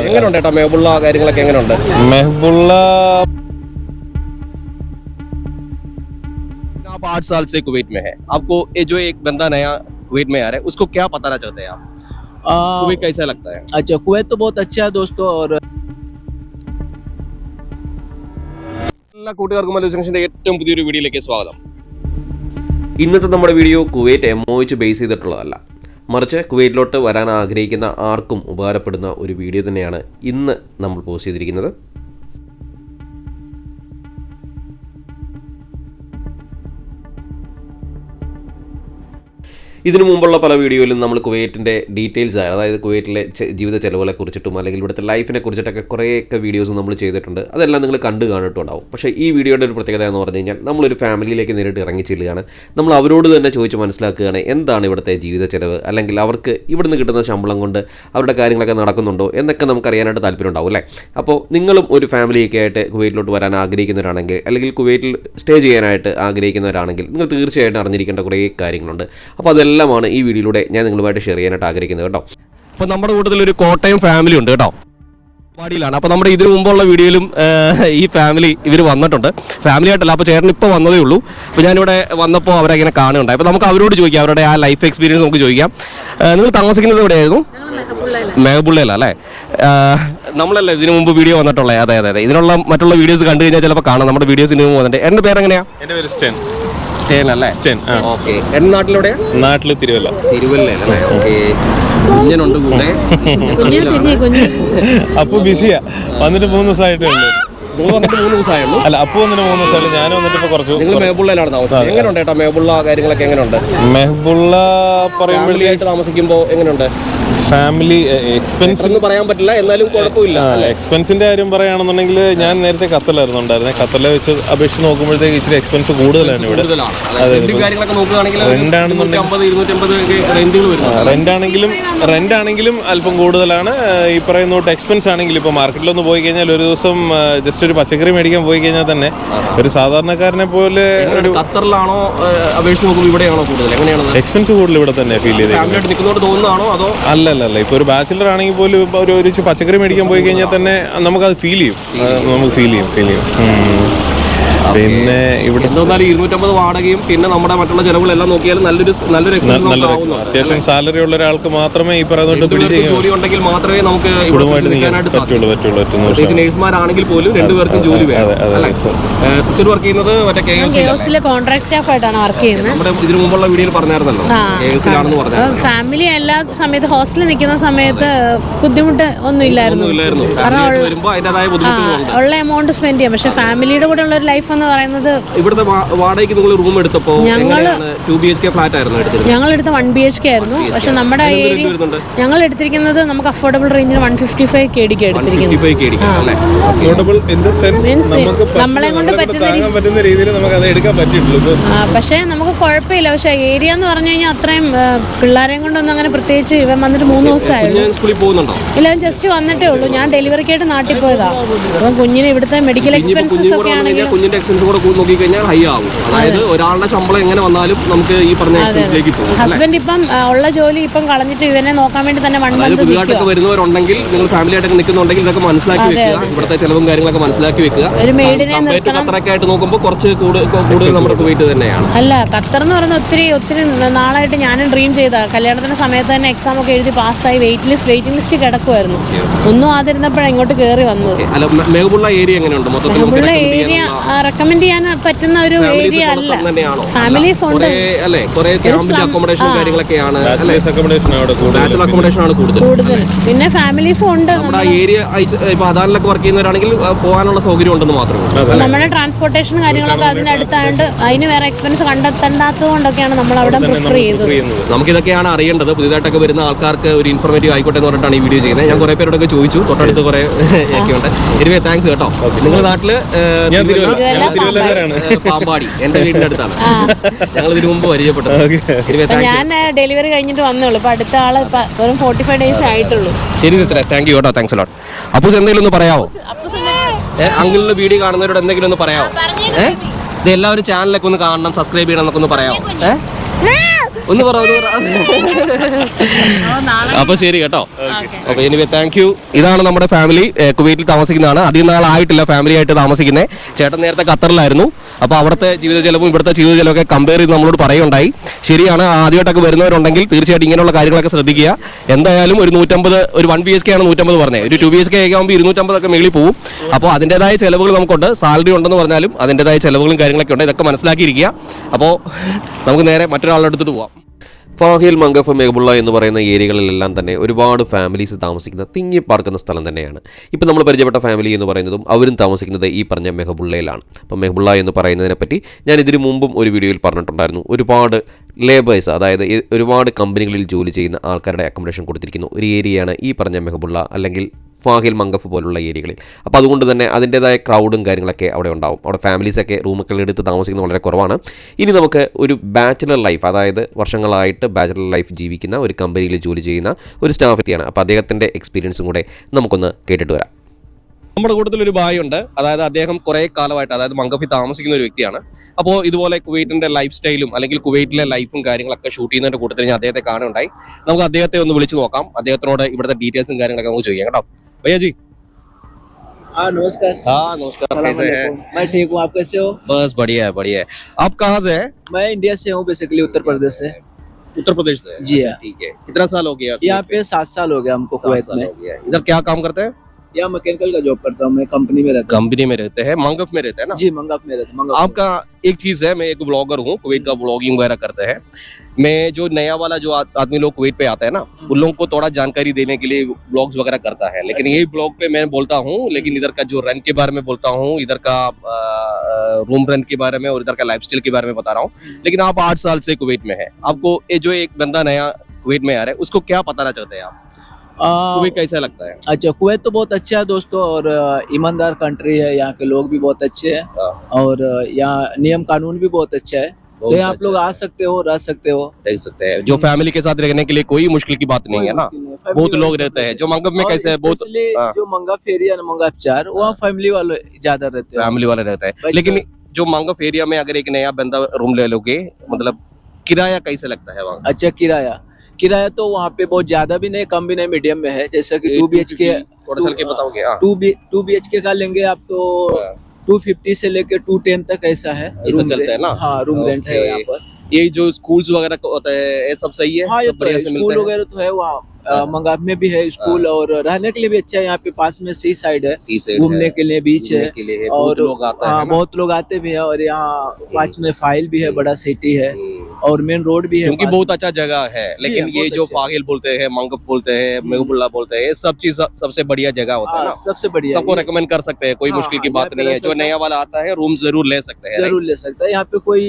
എങ്ങനെയുണ്ട് ഏട്ടാ മെഹബുള്ള കാര്യങ്ങളൊക്കെ എങ്ങനെയുണ്ട്? മെഹബുള്ള आप 8 साल से कुवैत में है, आपको ये जो एक बंदा नया कुवैत में आ रहा है उसको क्या बताना चाहते हैं आप? कुवैत कैसा लगता है? अच्छा, कुवैत तो बहुत अच्छा है दोस्तों. और എല്ലാ കൂട്ടുകാർക്കും മല്ലു ജംഗ്ഷന്റെ ഏറ്റവും പുതിയൊരു വീഡിയോയിലേക്ക് സ്വാഗതം. ഇന്നത്തെ നമ്മുടെ വീഡിയോ കുവൈറ്റ് MOH ബേസ് ചെയ്തിട്ടുള്ളതല്ല, മറിച്ച് കുവൈറ്റിലോട്ട് വരാൻ ആഗ്രഹിക്കുന്ന ആർക്കും ഉപകാരപ്പെടുന്ന ഒരു വീഡിയോ തന്നെയാണ് ഇന്ന് നമ്മൾ പോസ്റ്റ് ചെയ്തിരിക്കുന്നത്. ഇതിനു മുമ്പുള്ള പല വീഡിയോയിലും നമ്മൾ കുവൈറ്റിൻ്റെ ഡീറ്റെയിൽസ്, അതായത് കുവൈറ്റിലെ ജീവിത ചെലവുകളെ കുറിച്ചിട്ടും അല്ലെങ്കിൽ ഇവിടുത്തെ ലൈഫിനെ കുറിച്ചിട്ടൊക്കെ കുറേയൊക്കെ വീഡിയോസ് നമ്മൾ ചെയ്തിട്ടുണ്ട്. അതെല്ലാം നിങ്ങൾ കണ്ടു കാണിട്ടുണ്ടാവും. പക്ഷേ ഈ വീഡിയോയുടെ ഒരു പ്രത്യേകത എന്ന് പറഞ്ഞു കഴിഞ്ഞാൽ നമ്മളൊരു ഫാമിലിയിലേക്ക് നേരിട്ട് ഇറങ്ങി ചെല്ലുകയാണ്. നമ്മൾ അവരോട് തന്നെ ചോദിച്ച് മനസ്സിലാക്കുകയാണ് എന്താണ് ഇവിടുത്തെ ജീവിത ചെലവ്, അല്ലെങ്കിൽ അവർക്ക് ഇവിടുന്ന് കിട്ടുന്ന ശമ്പളം കൊണ്ട് അവരുടെ കാര്യങ്ങളൊക്കെ നടക്കുന്നുണ്ടോ എന്നൊക്കെ നമുക്കറിയാനായിട്ട് താല്പര്യം ഉണ്ടാവും അല്ലേ. അപ്പോൾ നിങ്ങളും ഒരു ഫാമിലിയൊക്കെ ആയിട്ട് കുവൈറ്റിലോട്ട് വരാൻ ആഗ്രഹിക്കുന്നവരാണെങ്കിൽ, അല്ലെങ്കിൽ കുവൈറ്റിൽ സ്റ്റേ ചെയ്യാനായിട്ട് ആഗ്രഹിക്കുന്നവരാണെങ്കിൽ നിങ്ങൾ തീർച്ചയായിട്ടും അറിഞ്ഞിരിക്കേണ്ട കുറേ കാര്യങ്ങളുണ്ട്. അപ്പോൾ എല്ലാമാണ് ഈ വീഡിയോയിലൂടെ ഞാൻ നിങ്ങളുമായിട്ട് ഷെയർ ചെയ്യാനായിട്ട് ആഗ്രഹിക്കുന്നത് കേട്ടോ. അപ്പോൾ നമ്മുടെ കൂട്ടത്തിൽ ഒരു കോട്ടയം ഫാമിലി ഉണ്ട് കേട്ടോ, പാടിയിലാണ്. അപ്പോൾ നമ്മുടെ ഇതിനു മുമ്പുള്ള വീഡിയോയിലും ഈ ഫാമിലി ഇവർ വന്നിട്ടുണ്ട്. ഫാമിലി ആയിട്ടല്ല, അപ്പോൾ ചേട്ടൻ ഇപ്പോൾ വന്നതേ ഉള്ളൂ. അപ്പോൾ ഞാനിവിടെ വന്നപ്പോൾ അവരെ ഇങ്ങനെ കാണുന്നുണ്ടായി. അപ്പോൾ നമുക്ക് അവരോട് ചോദിക്കാം, അവരുടെ ആ ലൈഫ് എക്സ്പീരിയൻസ് നമുക്ക് ചോദിക്കാം. നിങ്ങൾ താമസിക്കുന്നത് എവിടെയായിരുന്നു? മെഹബുള്ളയിലല്ലേ? നമ്മളല്ലേ ഇതിനു മുമ്പ് വീഡിയോ വന്നിട്ടുള്ളത്? അതെ അതെ അതെ. ഇതിനുള്ള മറ്റുള്ള വീഡിയോസ് കണ്ടു കഴിഞ്ഞാൽ ചിലപ്പോൾ കാണാം നമ്മുടെ വീഡിയോസിന് മുമ്പ് വന്നിട്ട്. എൻ്റെ പേരെങ്ങനെയാണ്? എൻ്റെ പേര് സ്റ്റേൻ. സ്റ്റേൻ അല്ലേ? സ്റ്റേൻ. ഓക്കെ. എൻ്റെ നാട്ടിലെവിടെയാ? നാട്ടിൽ തിരുവല്ല. തിരുവല്ലല്ലേ? ഓക്കെ. കുഞ്ഞനുണ്ട് കൂടെ. അപ്പു ബിസിയാ, വന്നിട്ട് 3 ദിവസമായിട്ടേ ഉള്ളൂ. വന്നിട്ട് 3 ദിവസമായുള്ളൂ? അല്ല, അപ്പു വന്നിട്ട് 3 ദിവസമായുള്ളൂ. ഞാൻ വന്നിട്ട് ഇപ്പോൾ കുറച്ച്. നിങ്ങൾ മെഹബുള്ളയിലാണ് താമസിക്കുന്നത്? എങ്ങനെയുണ്ട് ഏട്ടാ മെഹബുള്ള കാര്യങ്ങളൊക്കെ എങ്ങനെയുണ്ട്? മെഹബുള്ള ഫാമിലിയായിട്ട് താമസിക്കുമ്പോൾ എങ്ങനെയുണ്ട്? ഫാമിലി എക്സ്പെൻസ് എന്ന് പറയാൻ പറ്റില്ല, എന്നാലും കുഴപ്പമില്ല. എക്സ്പെൻസിന്റെ കാര്യം പറയുകയാണെന്നുണ്ടെങ്കിൽ ഞാൻ നേരത്തെ ഖത്തറിലായിരുന്നു ഉണ്ടായിരുന്നത്. ഖത്തറിലെ വെച്ച് അപേക്ഷിച്ച് നോക്കുമ്പോഴത്തേക്ക് ഇച്ചിരി എക്സ്പെൻസ് കൂടുതലാണ് ഇവിടെ. റെന്റ് ആണെങ്കിലും അല്പം കൂടുതലാണ്. ഈ പറയുന്ന തൊട്ട് എക്സ്പെൻസ് ആണെങ്കിലും ഇപ്പോൾ മാർക്കറ്റിലൊന്ന് പോയി കഴിഞ്ഞാൽ ഒരു ദിവസം ജസ്റ്റ് ഒരു പച്ചക്കറി മേടിക്കാൻ പോയി കഴിഞ്ഞാൽ തന്നെ ഒരു സാധാരണക്കാരനെ പോലെ ഖത്തറിലാണോ അപേക്ഷിച്ച് നോക്കുമ്പോൾ ഇവിടെയാണോ കൂടുതൽ? എങ്ങനെയാണ് എക്സ്പെൻസ് കൂടുതൽ ഇവിടെ തന്നെ ഫീൽ ചെയ്തത്? തോന്നുന്നതാണോ അതോ? അല്ല, ഇപ്പോൾ ഒരു ബാച്ചിലർ ആണെങ്കിൽ പോലും ഒരു പച്ചക്കറി മേടിക്കാൻ പോയി കഴിഞ്ഞാൽ തന്നെ നമുക്കത് ഫീൽ ചെയ്യും. പിന്നെ ഇവിടെ എന്തായാലും 250 വാടകയും പിന്നെ നമ്മുടെ മറ്റുള്ള ചെലവുകളെല്ലാം നോക്കിയാലും നല്ലൊരു അത്യാവശ്യം സാലറി ഉള്ള ഒരാൾക്ക് മാത്രമേ ഈ പറയുന്നത് ജോലി ഉണ്ടെങ്കിൽ മാത്രമേ നമുക്ക് പറ്റുള്ളൂ. നേഴ്സുമാരാണെങ്കിൽ പോലും 2 പേർക്കും ജോലി വേണം. സിസ്റ്റർ വർക്ക് ചെയ്യുന്നത് മറ്റേ KFC കോൺട്രാക്ട് സ്റ്റാഫ് ആയിട്ടാണ് വർക്ക് ചെയ്യുന്നത്. നമ്മുടെ ഇതിനു മുമ്പുള്ള വീഡിയോയിൽ പറഞ്ഞായിരുന്നല്ലോ KFC-ലാണെന്ന് പറഞ്ഞത്. ഫാമിലി എല്ലാ സമയത്ത് ഹോസ്റ്റലിൽ നിൽക്കുന്ന സമയത്ത് ബുദ്ധിമുട്ട് ഒന്നും ഇല്ലായിരുന്നു. ഉള്ള എമൗണ്ട് സ്പെൻഡ് ചെയ്യാം. പക്ഷെ ഫാമിലിയുടെ കൂടെ ഉള്ള ഒരു ലൈഫ് എന്ന് പറയുന്നത് ഇവിടുത്തെ വാടകയ്ക്ക് നിങ്ങൾ റൂം എടുത്തപ്പോൾ 2 BHK ഫ്ലാറ്റ് ആയിരുന്നു എടുത്തത്? ഞങ്ങൾ എടുത്ത 1 BHK ആയിരുന്നു. പക്ഷെ നമ്മുടെ ഏരിയ ഞങ്ങൾ എടുത്തിരിക്കുന്നത് നമുക്ക് അഫോർഡബിൾ റേഞ്ചിന് 155 KD നമ്മളെ കൊണ്ട് പറ്റുന്ന രീതിയിൽ നമുക്ക് അത് എടുക്കാൻ പറ്റുള്ളൂ. പക്ഷെ നമുക്ക് കുഴപ്പമില്ല. പക്ഷെ ഏരിയ എന്ന് പറഞ്ഞു കഴിഞ്ഞാൽ അത്രയും പിള്ളേരെയും കൊണ്ടൊന്നും അങ്ങനെ പ്രത്യേകിച്ച് ഇവൻ വന്നിട്ട് 3 ദിവസമായിരുന്നു. ഇല്ല, ജസ്റ്റ് വന്നിട്ടേ ഉള്ളൂ. ഞാൻ ഡെലിവറിക്കായിട്ട് നാട്ടിൽ പോയതാ. അപ്പം കുഞ്ഞിന് ഇവിടുത്തെ മെഡിക്കൽ എക്സ്പെൻസസ് ഒക്കെ ആണെങ്കിൽ നോക്കിക്കഴിഞ്ഞാൽ ഹൈ ആവും. അതായത് ഒരാളുടെ ശമ്പളം എങ്ങനെ വന്നാലും നമുക്ക് ഈ പറഞ്ഞ എക്സ്പെൻസിലേക്ക് പോകും. ഹസ്ബൻഡ് ഇപ്പം ഉള്ള ജോലി ഇപ്പം കളഞ്ഞിട്ട് ഇവനെ നോക്കാൻ വേണ്ടി തന്നെ 1 മന്ത് പുതിയതായിട്ടൊക്കെ വരുന്നവരുണ്ടെങ്കിൽ നിങ്ങൾ ഫാമിലി ആയിട്ടൊക്കെ നിൽക്കുന്നുണ്ടെങ്കിൽ ഇതൊക്കെ മനസ്സിലാക്കി വെക്കുക. ഇവിടുത്തെ ചെലവും കാര്യങ്ങളൊക്കെ മനസ്സിലാക്കി വെക്കുക. ഒരു മെയ്ഡിനെ ഖത്തറൊക്കെ ആയിട്ട് നോക്കുമ്പോൾ കുറച്ച് കൂടുതൽ നമ്മുടെ കുവൈറ്റ് തന്നെയാണ്. അല്ല, ഖത്തർ എന്ന് പറയുന്നത് ഒത്തിരി നാളായിട്ട് ഞാനും ഡ്രീം ചെയ്ത കല്യാണത്തിന്റെ സമയത്ത് തന്നെ എക്സാം ഒക്കെ എഴുതി പാസ്സായി വെയിറ്റിംഗ് ലിസ്റ്റ് കിടക്കുമായിരുന്നു. ഒന്നും ആതിരുന്നപ്പോഴാണ് ഇങ്ങോട്ട് കയറി വന്നത്. മെഹബുള്ള ഏരിയ എങ്ങനെയുണ്ട്? മെഹബുള്ള ഏരിയ റെക്കമെൻഡ് ചെയ്യാൻ പറ്റുന്ന ഒരു ഏരിയ അല്ല. ഫാമിലീസ് ഉണ്ട്, കൂടുതൽ. പിന്നെ ഫാമിലീസും ഉണ്ട്. വർക്ക് ചെയ്യുന്നവരാണെങ്കിൽ പോകാനുള്ള സൗകര്യം ഉണ്ടെന്ന് മാത്രമേ. നമ്മുടെ ട്രാൻസ്പോർട്ടേഷൻ കാര്യങ്ങളൊക്കെ അതിനടുത്തായിട്ട് അതിന് വേറെ എക്സ്പെൻസ് കണ്ടെത്തേണ്ടാത്തത് കൊണ്ടൊക്കെയാണ് നമ്മൾ അവിടെ പ്രിഫർ ചെയ്തത്. നമുക്കിതൊക്കെയാണ് അറിയേണ്ടത്. പുതിയതായിട്ടൊക്കെ വരുന്ന ആൾക്കാർക്ക് ഒരു ഇൻഫോർമേറ്റീവ് ആയിക്കോട്ടെ എന്ന് പറഞ്ഞിട്ടാണ് ഈ വീഡിയോ ചെയ്യുന്നത്. ഞാൻ കുറെ പേരോടൊക്കെ ചോദിച്ചു, തൊട്ടടുത്ത് കുറെ ഒക്കെ ഉണ്ട്. എനിവേ താങ്ക്സ് കേട്ടോ. നിങ്ങളുടെ നാട്ടില് പാമ്പാടി എന്റെ വീടിന്റെ അടുത്താണ്. ഞങ്ങൾ ഇതിനു മുമ്പ് പരിചയപ്പെട്ടത്. ഞാൻ ഡെലിവറി കഴിഞ്ഞിട്ട് വന്നുള്ളൂ. ഇപ്പൊ അടുത്ത ആള് വെറും 45 ഡേയ്സ് ആയിട്ടുള്ളൂ. ശരി സിസ്റ്ററെ, താങ്ക് യു കേട്ടോ. Thanks lot. അപ്പൂസ് എന്തെങ്കിലും ഒന്ന് പറയാമോ? അങ്കിളിന്റെ വീഡിയോ കാണുന്നവരോട് എന്തെങ്കിലും ഒന്ന് പറയാമോ? ഇത് എല്ലാവരും ചാനലൊക്കെ ഒന്ന് കാണണം, സബ്സ്ക്രൈബ് ചെയ്യണം എന്നൊക്കെ ഒന്ന് പറയാമോ? ഒന്ന് പറ അപ്പോൾ ശരി കേട്ടോ. അപ്പോൾ എനിവേ താങ്ക് യു. ഇതാണ് നമ്മുടെ ഫാമിലി കുവൈറ്റിൽ താമസിക്കുന്നതാണ്. അധികം നാളായിട്ടില്ല ഫാമിലി ആയിട്ട് താമസിക്കുന്നത്. ചേട്ടൻ നേരത്തെ ഖത്തറിലായിരുന്നു. അപ്പോൾ അവിടുത്തെ ജീവിത ചെലവും ഇവിടുത്തെ ജീവിത ചെലവൊക്കെ കമ്പയർ ചെയ്ത് നമ്മളോട് പറയുണ്ടായി. ശരിയാണ്, ആദ്യമായിട്ടൊക്കെ വരുന്നവരുണ്ടെങ്കിൽ തീർച്ചയായിട്ടും ഇങ്ങനെയുള്ള കാര്യങ്ങളൊക്കെ ശ്രദ്ധിക്കുക. എന്തായാലും ഒരു 150, ഒരു 1 BHK ആണ് 150 പറഞ്ഞത്. ഒരു 2 BHK ആകുമ്പോൾ 250 ഒക്കെ മേളിൽ പോകും. അപ്പോൾ അതിൻ്റെതായ ചിലവുകൾ നമുക്കുണ്ട്. സാലറി ഉണ്ടെന്ന് പറഞ്ഞാലും അതിൻ്റെതായ ചിലവുകളും കാര്യങ്ങളൊക്കെ ഉണ്ട്. ഇതൊക്കെ മനസ്സിലാക്കിയിരിക്കുക. അപ്പോൾ നമുക്ക് നേരെ മറ്റൊരാളുടെ അടുത്തിട്ട് പോവാം. ഫാഹിൽ, മംഗഫ്, മെഹബുള്ള എന്ന് പറയുന്ന ഏരിയകളിലെല്ലാം തന്നെ ഒരുപാട് ഫാമിലീസ് താമസിക്കുന്ന തിങ്ങിപ്പാർക്കുന്ന സ്ഥലം തന്നെയാണ്. ഇപ്പോൾ നമ്മൾ പരിചയപ്പെട്ട ഫാമിലി എന്ന് പറയുന്നതും അവരും താമസിക്കുന്നത് ഈ പറഞ്ഞ മെഹബുള്ളയിലാണ്. അപ്പോൾ മെഹബുള്ള എന്ന് പറയുന്നതിനെപ്പറ്റി ഞാൻ ഇതിനു മുമ്പും ഒരു വീഡിയോയിൽ പറഞ്ഞിട്ടുണ്ടായിരുന്നു. ഒരുപാട് ലേബേഴ്സ്, അതായത് ഒരുപാട് കമ്പനികളിൽ ജോലി ചെയ്യുന്ന ആൾക്കാരുടെ അക്കോമഡേഷൻ കൊടുത്തിരിക്കുന്ന ഒരു ഏരിയയാണ് ഈ പറഞ്ഞ മെഹബുള്ള അല്ലെങ്കിൽ ഫാഹിൽ, മംഗഫ് പോലുള്ള ഏരിയകളിൽ. അപ്പോൾ അതുകൊണ്ട് തന്നെ അതിൻ്റേതായ ക്രൗഡും കാര്യങ്ങളൊക്കെ അവിടെ ഉണ്ടാവും. അവിടെ ഫാമിലീസൊക്കെ റൂമുകൾ എടുത്ത് താമസിക്കുന്നത് വളരെ കുറവാണ്. ഇനി നമുക്ക് ഒരു ബാച്ചിലർ ലൈഫ്, അതായത് വർഷങ്ങളായിട്ട് ബാച്ചിലർ ലൈഫ് ജീവിക്കുന്ന ഒരു കമ്പനിയിൽ ജോലി ചെയ്യുന്ന ഒരു സ്റ്റാഫെത്തിയാണ്. അപ്പോൾ അദ്ദേഹത്തിൻ്റെ എക്സ്പീരിയൻസും കൂടെ നമുക്കൊന്ന് കേട്ടിട്ട് വരാം. നമ്മുടെ കൂട്ടത്തിലൊരു ബായ് ഉണ്ട്. അതായത് അദ്ദേഹം കുറേ കാലമായിട്ട്, അതായത് മംഗഫിൽ താമസിക്കുന്ന ഒരു വ്യക്തിയാണ്. അപ്പോൾ ഇതുപോലെ കുവൈറ്റിൻ്റെ ലൈഫ് സ്റ്റൈലും അല്ലെങ്കിൽ കുവൈറ്റിലെ ലൈഫും കാര്യങ്ങളൊക്കെ ഷൂട്ട് ചെയ്യുന്നതിൻ്റെ കൂട്ടത്തിൽ ഞാൻ അദ്ദേഹത്തെ കാണുണ്ടായി. നമുക്ക് അദ്ദേഹത്തെ ഒന്ന് വിളിച്ച് നോക്കാം. അദ്ദേഹത്തിനോട് ഇവിടുത്തെ ഡീറ്റെയിൽസും കാര്യങ്ങളൊക്കെ നമുക്ക് ചോദിക്കാം കേട്ടോ. भैया जी। हाँ नमस्कार। हाँ नमस्कार, कैसे हैं? मैं ठीक हूँ, आप कैसे हो? बस बढ़िया है, बढ़िया है। आप कहाँ से हैं? मैं इंडिया से हूँ, बेसिकली उत्तर प्रदेश से। उत्तर प्रदेश से? जी अच्छा, हाँ। ठीक है। कितना साल हो गया? यहाँ पे 7 साल हो गया हमको कुवैत में। इधर क्या काम करते हैं? यहाँ मैकेनिकल का जॉब करता हूँ मैं, कंपनी में रहता हूँ। कंपनी में रहते हैं, मंगफ में रहते हैं ना? जी मंगफ में रहता हूँ। आपका एक चीज है, मैं एक ब्लॉगर हूँ, कुवैत का ब्लॉगिंग वगैरह करते हैं। मैं जो नया वाला जो आदमी लोग कुवैत पे आता है ना, उन लोगों को थोड़ा जानकारी देने के लिए ब्लॉग्स वगैरह करता है। लेकिन यही ब्लॉग पे मैं बोलता हूँ, लेकिन इधर का जो रेंट के बारे में बोलता हूँ, इधर का रूम रेंट के बारे में और इधर का लाइफस्टाइल के बारे में बता रहा हूँ। लेकिन आप 8 साल से कुवैत में है, आपको ये जो एक बंदा नया कुवैत में आ रहा है उसको क्या बताना चाहते हैं आप? कुवैत कैसा लगता है? अच्छा, कुवैत तो बहुत अच्छा है दोस्तों, और ईमानदार कंट्री है। यहाँ के लोग भी बहुत अच्छे हैं और यहाँ नियम कानून भी बहुत अच्छा है। तो यहाँ आप लोग आ सकते हो, रह सकते हो, देख सकते हैं। जो फैमिली के साथ रहने के लिए कोई मुश्किल की बात नहीं है ना। बहुत लोग रहते हैं जो मंगफ में, कैसे है बहुत जो मंगफ एरिया ना, मंगफ 4, वहाँ फैमिली वाले ज्यादा रहते हैं, फैमिली वाले रहते हैं। लेकिन जो मंगफ एरिया में अगर एक नया बंदा रूम ले लोगे, मतलब किराया कैसे लगता है वहाँ? अच्छा, किराया तो वहाँ पे बहुत ज्यादा भी नहीं, कम भी नहीं, मीडियम में है। जैसा कि 2 BHK, थोड़ा चल के बताओगे? 2 BHK का लेंगे आप तो 250 से लेके 210 तक ऐसा है। ऐसा चलता है ना? हाँ, रूम रेंट है यहाँ पर। ये जो स्कूल्स वगैरह होता है ये सब सही है? हाँ, ये सब बढ़िया से स्कूल वगैरह तो है वहाँ, मंगाफ में भी है स्कूल, और रहने के लिए भी अच्छा है। यहाँ पे पास में सी साइड है, घूमने के लिए बीच है, और लोग आते हैं, बहुत लोग आते भी हैं। और यहाँ पास में फाइल भी है, बड़ा सिटी है और मेन रोड भी है, क्योंकि बहुत अच्छा जगह है। लेकिन ये जो फाहिल बोलते हैं, मंगफ बोलते हैं, मेहबुल्ला बोलते हैं, ये सब चीज सबसे बढ़िया जगह होता है ना। सबसे बढ़िया, सबको रेकमेंड कर सकते हैं, कोई मुश्किल की बात नहीं है। जो नया वाला आता है रूम जरूर ले सकते हैं, जरूर ले सकता है। यहाँ पे कोई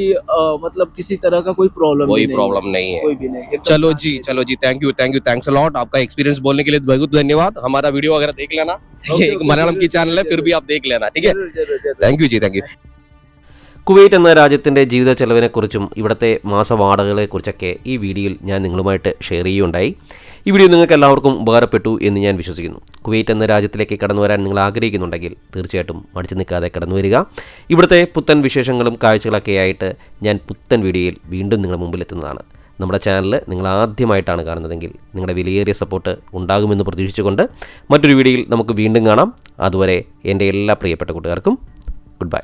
मतलब किसी तरह का कोई प्रॉब्लम नहीं है। कोई भी नहीं। चलो जी, thank you, thanks a lot. आपका एक्सपीरियंस बोलने के लिए बहुत धन्यवाद। हमारा वीडियो वगैरह देख लेना, एक मलयालम की चैनल है, फिर भी आप देख लेना, ठीक है? Thank you G, thank you. Kuwait എന്ന രാജ്യത്തിൻ്റെ ജീവിത ചെലവിനെക്കുറിച്ചും ഇവിടുത്തെ മാസവാടകളെക്കുറിച്ചൊക്കെ ഈ വീഡിയോയിൽ ഞാൻ നിങ്ങളുമായിട്ട് ഷെയർ ചെയ്യുകയുണ്ടായി. ഈ വീഡിയോ നിങ്ങൾക്ക് എല്ലാവർക്കും ഉപകാരപ്പെട്ടു എന്ന് ഞാൻ വിശ്വസിക്കുന്നു. കുവൈറ്റ് എന്ന രാജ്യത്തിലേക്ക് കടന്നു വരാൻ നിങ്ങൾ ആഗ്രഹിക്കുന്നുണ്ടെങ്കിൽ തീർച്ചയായിട്ടും മടിച്ചു നിൽക്കാതെ കടന്നു വരിക. ഇവിടുത്തെ പുത്തൻ വിശേഷങ്ങളും കാഴ്ചകളൊക്കെ ആയിട്ട് ഞാൻ പുത്തൻ വീഡിയോയിൽ വീണ്ടും നിങ്ങളുടെ മുമ്പിൽ എത്തുന്നതാണ്. നമ്മുടെ ചാനൽ നിങ്ങൾ ആദ്യമായിട്ടാണ് കാണുന്നതെങ്കിൽ നിങ്ങളുടെ വിലയേറിയ സപ്പോർട്ട് ഉണ്ടാകുമെന്ന് പ്രതീക്ഷിച്ചുകൊണ്ട് മറ്റൊരു വീഡിയോയിൽ നമുക്ക് വീണ്ടും കാണാം. അതുവരെ എൻ്റെ എല്ലാ പ്രിയപ്പെട്ട കൂട്ടുകാർക്കും ഗുഡ് ബൈ.